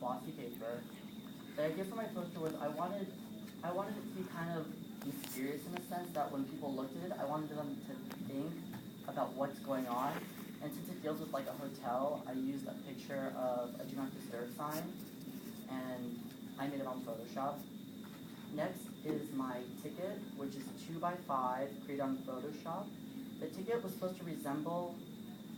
glossy paper. The idea for my poster was I wanted it to be kind of mysterious in a sense that when people looked at it, I wanted them to think about what's going on. And since it deals with like a hotel, I used a picture of a do not disturb sign, and I made it on Photoshop. Next is my ticket, which is 2x5, created on Photoshop. The ticket was supposed to resemble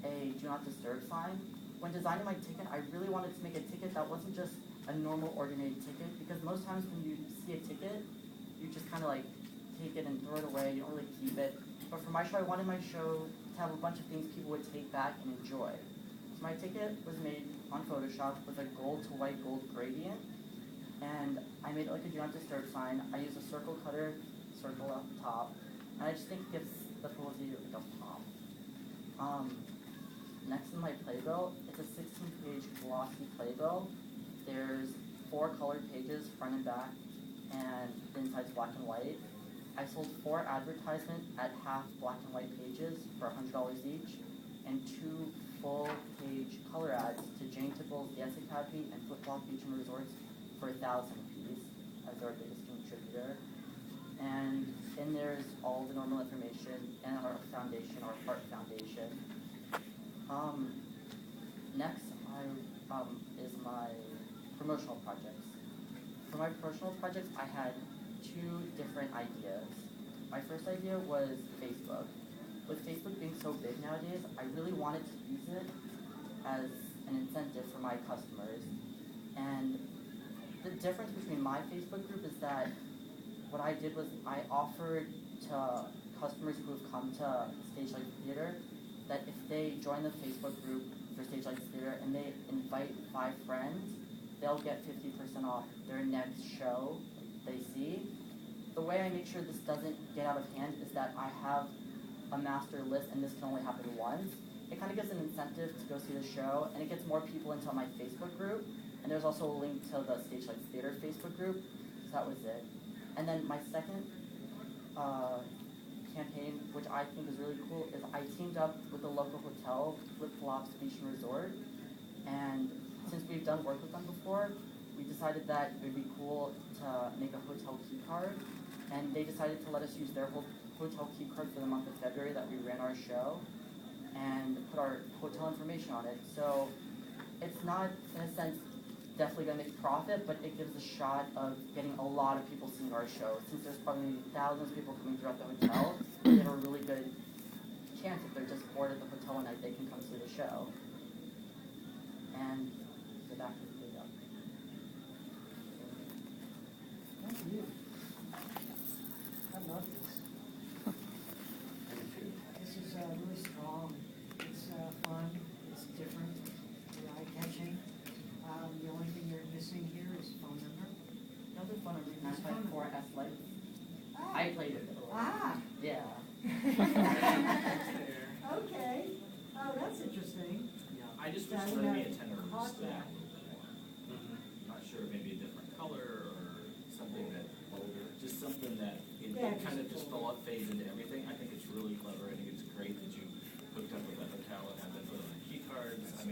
a do not disturb sign. When designing my ticket, I really wanted to make a ticket that wasn't just a normal, ordinary ticket, because most times when you see a ticket, you just kind of like take it and throw it away, you don't really keep it. But for my show, I wanted my show to have a bunch of things people would take back and enjoy. So my ticket was made on Photoshop with a gold to white gold gradient, and I made it like a do not disturb sign. I used a circle cutter, circle up top, and I just think it gives the publicity like a pop. Next is my playbill. It's a 16-page glossy playbill. There's 4 colored pages, front and back, and the inside's black and white. I sold 4 advertisements at half black and white pages for $100 each, and 2 full-page color ads to Jane Tipples, the S Academy, and Flip Flop Beach and Resorts for 1,000 apiece as our biggest contributor. And then there's all the normal information and our foundation, our Heart Foundation. Next is my promotional projects. For my promotional projects, I had 2 different ideas. My first idea was Facebook. With Facebook being so big nowadays, I really wanted to use it as an incentive for my customers. And the difference between my Facebook group is that what I did was I offered to customers who have come to Stage Lights Theater that if they join the Facebook group for Stage Lights Theater and they invite 5 friends, they'll get 50% off their next show they see. The way I make sure this doesn't get out of hand is that I have a master list, and this can only happen once. It kind of gives an incentive to go see the show, and it gets more people into my Facebook group. And there's also a link to the Stage Lights Theater Facebook group, so that was it. And then my second campaign, which I think is really cool, is I teamed up with the local hotel, Flip Flops Beach and Resort, and since we've done work with them before, we decided that it would be cool to make a hotel key card, and they decided to let us use their hotel key card for the month of February that we ran our show, and put our hotel information on it. So it's not, in a sense, definitely going to make profit, but it gives a shot of getting a lot of people seeing our show. Since there's probably thousands of people coming throughout the hotel, they have a really good chance if they're just bored at the hotel one night, they can come see the show. And the back is cleaned up. Thank you. I love this. This is really strong. It's fun. It's different. It's eye-catching. The only thing you're missing here is phone number. Another fun of reading is 4S Lights. Ah. I played it. Ah. Yeah. Okay. Oh, that's interesting. Yeah, I just wish there maybe a tenor stack. Not sure, maybe a different color or something that older, just something that it kind of just fades into everything. I think it's really clever. I think it's great.